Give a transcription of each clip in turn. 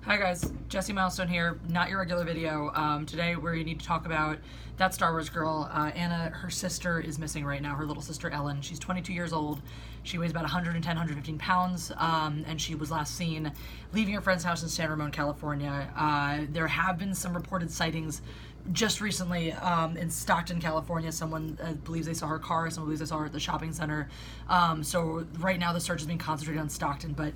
Hi guys, Jesse Milestone here, not your regular video. Today we need to talk about that Star Wars girl, Anna. Her sister is missing right now, her little sister Ellen. She's 22 years old. She weighs about 110, 115 pounds, and she was last seen leaving her friend's house in San Ramon, California. There have been some reported sightings just recently in Stockton, California. Someone believes they saw her car, someone believes they saw her at the shopping center. So right now the search is being concentrated on Stockton, but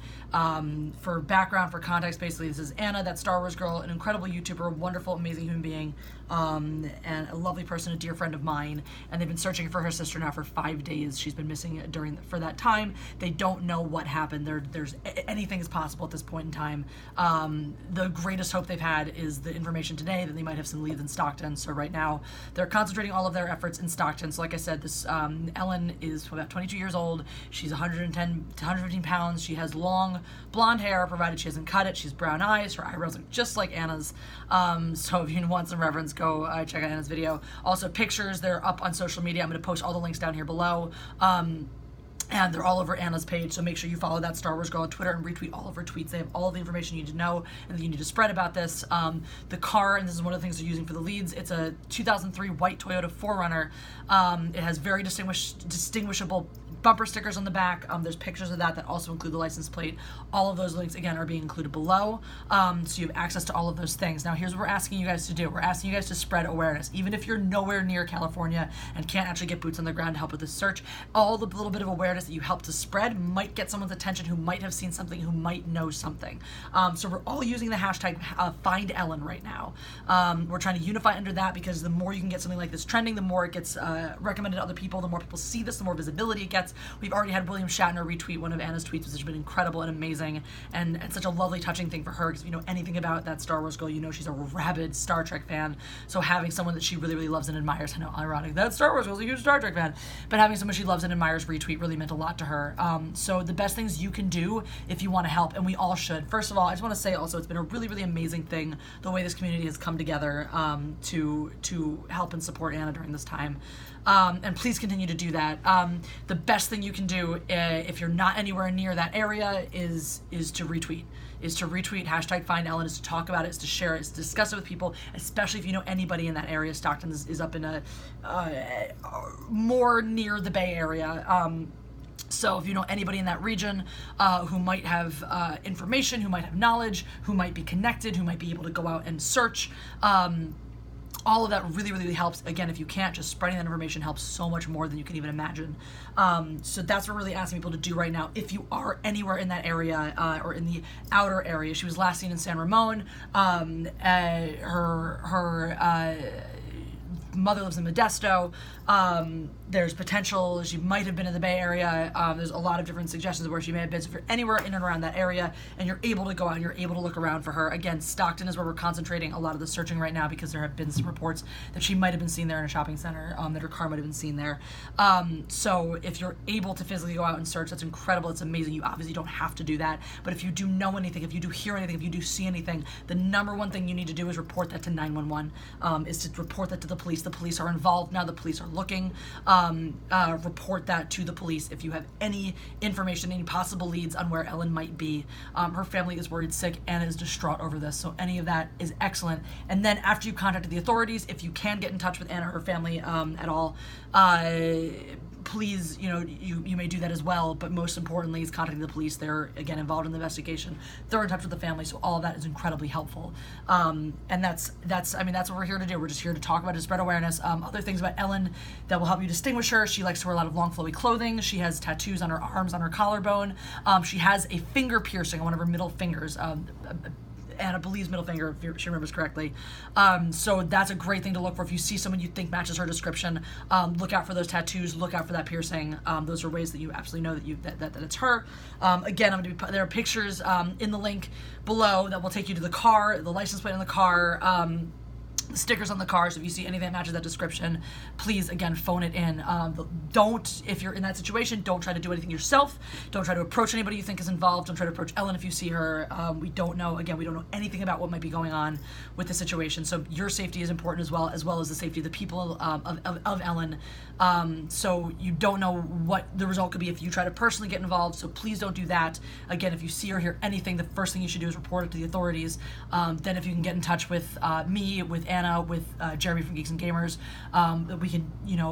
for background, for context, basically this is Anna, that Star Wars girl, an incredible YouTuber, wonderful, amazing human being, and a lovely person, a dear friend of mine, and they've been searching for her sister now for 5 days. She's been missing for that time. They don't know what happened. There's anything is possible at this point in time. The greatest hope they've had is the information today that they might have some leads in Stockton. So right now they're concentrating all of their efforts in Stockton. So like I said, this Ellen is about 22 years old. She's 110 to 115 pounds. She has long blonde hair, provided she hasn't cut it. She has brown eyes. Her eyebrows look just like Anna's. So if you want some reference, go check out Anna's video. Also pictures, they're up on social media. I'm going to post all the links down here below. And they're all over Anna's page, so make sure you follow that Star Wars girl on Twitter and retweet all of her tweets. They have all the information you need to know and that you need to spread about this. The car, and this is one of the things they're using for the leads, it's a 2003 white Toyota 4Runner. It has very distinguishable bumper stickers on the back. There's pictures of that also include the license plate. All of those links, again, are being included below, so you have access to all of those things. Now, here's what we're asking you guys to do. We're asking you guys to spread awareness. Even if you're nowhere near California and can't actually get boots on the ground to help with this search, all the little bit of awareness that you help to spread might get someone's attention who might have seen something, who might know something. So we're all using the hashtag #FindEllen right now. We're trying to unify under that, because the more you can get something like this trending, the more it gets recommended to other people, the more people see this, the more visibility it gets. We've already had William Shatner retweet one of Anna's tweets, which has been incredible and amazing, and such a lovely, touching thing for her, because if you know anything about that Star Wars girl, you know she's a rabid Star Trek fan. So having someone that she really, really loves and admires, I know, ironic, that Star Wars girl's a huge Star Trek fan, but having someone she loves and admires retweet really meant a lot to her. So the best things you can do if you want to help, and we all should. First of all, I just want to say also, it's been a really, really amazing thing, the way this community has come together to help and support Anna during this time. And please continue to do that. The best thing you can do if you're not anywhere near that area is to retweet. #FindEllen, is to talk about it, is to share it, is to discuss it with people, especially if you know anybody in that area. Stockton is up in a more near the Bay Area. So if you know anybody in that region who might have information, who might have knowledge, who might be connected, who might be able to go out and search, all of that really, really helps. Again, if you can't, just spreading that information helps so much more than you can even imagine. So that's what we're really asking people to do right now. If you are anywhere in that area or in the outer area, she was last seen in San Ramon. Her mother lives in Modesto. There's potential she might have been in the Bay Area. There's a lot of different suggestions of where she may have been. So if you're anywhere in and around that area and you're able to go out and you're able to look around for her, again, Stockton is where we're concentrating a lot of the searching right now, because there have been some reports that she might have been seen there in a shopping center, that her car might have been seen there. So if you're able to physically go out and search, that's incredible. It's amazing. You obviously don't have to do that, but if you do know anything, if you do hear anything, if you do see anything, the number one thing you need to do is report that to 911, is to report that to the police. The police are involved now. The police are looking. Report that to the police if you have any information, any possible leads on where Ellen might be. Her family is worried sick. Anna is distraught over this, so any of that is excellent. And then after you contacted the authorities, if you can get in touch with Anna or her family at all, please, you may do that as well, but most importantly is contacting the police. They're, again, involved in the investigation. They're in touch with the family, so all of that is incredibly helpful. And that's what we're here to do. We're just here to talk about it, to spread awareness. Other things about Ellen that will help you distinguish her: she likes to wear a lot of long, flowy clothing. She has tattoos on her arms, on her collarbone. She has a finger piercing on one of her middle fingers. Anna believes middle finger, if she remembers correctly. So that's a great thing to look for. If you see someone you think matches her description, look out for those tattoos, look out for that piercing. Those are ways that you absolutely know that it's her. Again, there are pictures in the link below that will take you to the car, the license plate in the car. stickers on the car, so if you see anything that matches that description, please, again, phone it in. Don't, if you're in that situation, don't try to do anything yourself. Don't try to approach anybody you think is involved. Don't try to approach Ellen if you see her. We don't know anything about what might be going on with the situation, so your safety is important as well as the safety of the people of Ellen. So you don't know what the result could be if you try to personally get involved, so please don't do that. Again, if you see or hear anything, the first thing you should do is report it to the authorities. Then if you can get in touch with me, with Anna, with Jeremy from Geeks and Gamers, that we can,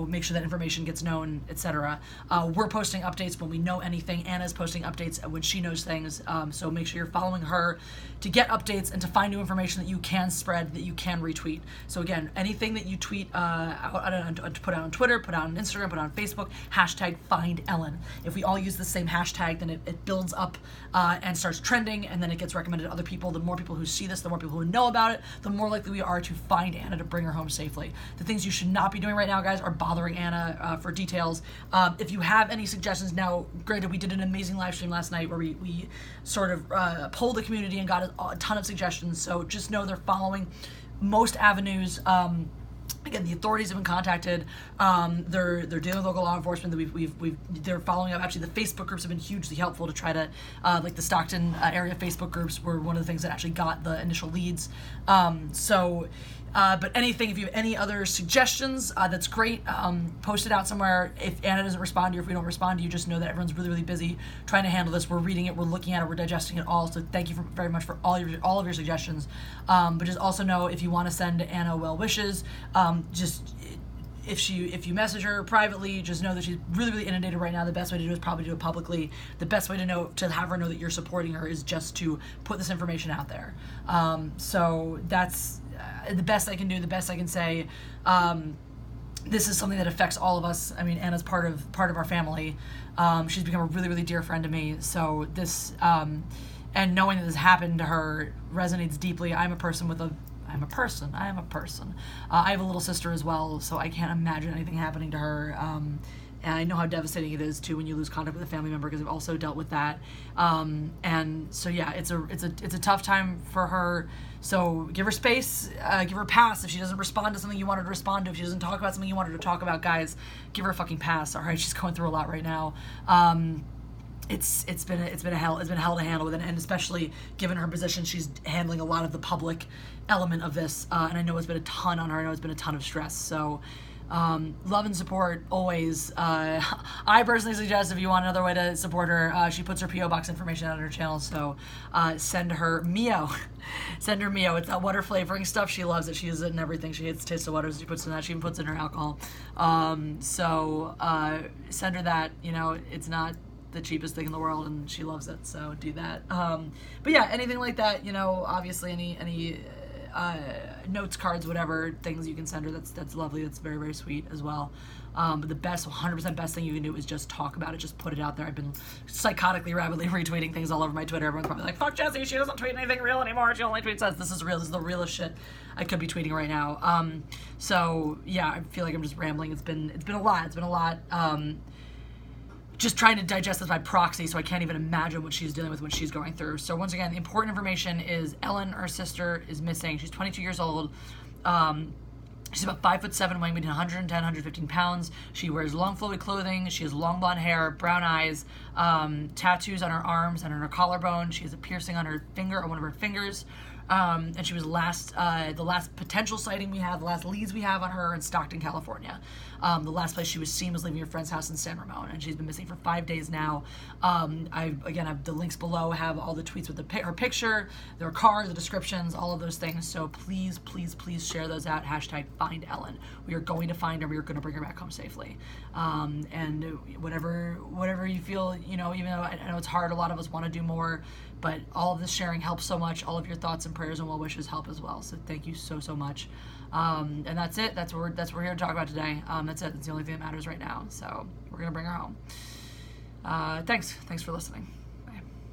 make sure that information gets known, etc. We're posting updates when we know anything. Anna's posting updates when she knows things, so make sure you're following her to get updates and to find new information that you can spread, that you can retweet. So again, anything that you tweet put out on Twitter, put out on Instagram, put out on Facebook, hashtag find Ellen. If we all use the same hashtag, then it builds up and starts trending, and then it gets recommended to other people. The more people who see this, the more people who know about it, the more likely we are to find Anna, to bring her home safely. The things you should not be doing right now, guys, are bothering Anna for details. If you have any suggestions, now, granted, we did an amazing live stream last night where we sort of polled the community and got a ton of suggestions, so just know they're following most avenues. Again, the authorities have been contacted. They're dealing with local law enforcement. They're following up. Actually, the Facebook groups have been hugely helpful to try to, like the Stockton area Facebook groups were one of the things that actually got the initial leads. But anything, if you have any other suggestions, that's great. Post it out somewhere. If Anna doesn't respond to you, if we don't respond to you, just know that everyone's really, really busy trying to handle this. We're reading it, we're looking at it, we're digesting it all. So thank you very much for all of your suggestions. But just also know, if you want to send Anna well wishes, if you message her privately, just know that she's really, really inundated right now. The best way to do it is probably do it publicly. The best way to have her know that you're supporting her is just to put this information out there. So that's the best I can do, the best I can say. This is something that affects all of us. I mean, Anna's part of our family. She's become a really, really dear friend to me. So this, and knowing that this happened to her resonates deeply. I am a person. I have a little sister as well, so I can't imagine anything happening to her. And I know how devastating it is too when you lose contact with a family member, because I've also dealt with that. And so yeah, it's a tough time for her. So give her space, give her a pass. If she doesn't respond to something you want her to respond to, if she doesn't talk about something you want her to talk about, guys, give her a fucking pass. All right, she's going through a lot right now. It's been a hell to handle with it, and especially given her position, she's handling a lot of the public element of this, and I know it's been a ton on her. I know it's been a ton of stress. So love and support always. I personally suggest, if you want another way to support her, she puts her P.O. box information out on her channel, so send her Mio. Send her Mio. It's that water flavoring stuff. She loves it. She uses it in everything. She hates the taste of water, so she puts in that. She even puts in her alcohol. So send her that. It's not the cheapest thing in the world, and she loves it, so do that. But yeah, anything like that, obviously any notes, cards, whatever things you can send her, that's lovely. That's very, very sweet as well. But the 100% best thing you can do is just talk about it, just put it out there. I've been psychotically, rapidly retweeting things all over my Twitter. Everyone's probably like, fuck Jessie, she doesn't tweet anything real anymore, she only tweets us. This is real. This is the realest shit I could be tweeting right now. So yeah, I feel like I'm just rambling. It's been a lot. Just trying to digest this by proxy, so I can't even imagine what she's dealing with, what she's going through. So once again, the important information is Ellen, her sister, is missing. She's 22 years old. She's about 5'7", weighing between 110, 115 pounds. She wears long flowy clothing. She has long blonde hair, brown eyes, tattoos on her arms and on her collarbone. She has a piercing on her finger, on one of her fingers. And she was the last potential sighting we have, the last leads we have on her in Stockton, California. The last place she was seen was leaving her friend's house in San Ramon, and she's been missing for 5 days now. I have the links below, have all the tweets with her picture, their car, the descriptions, all of those things. So please, please, please share those out. Hashtag find Ellen. We are going to find her. We are going to bring her back home safely. And whatever you feel, even though I know it's hard, a lot of us want to do more, but all of this sharing helps so much. All of your thoughts and prayers and well wishes help as well. So thank you so, so much. And that's it. That's what we're here to talk about today. That's it. That's the only thing that matters right now. So we're going to bring her home. Thanks for listening.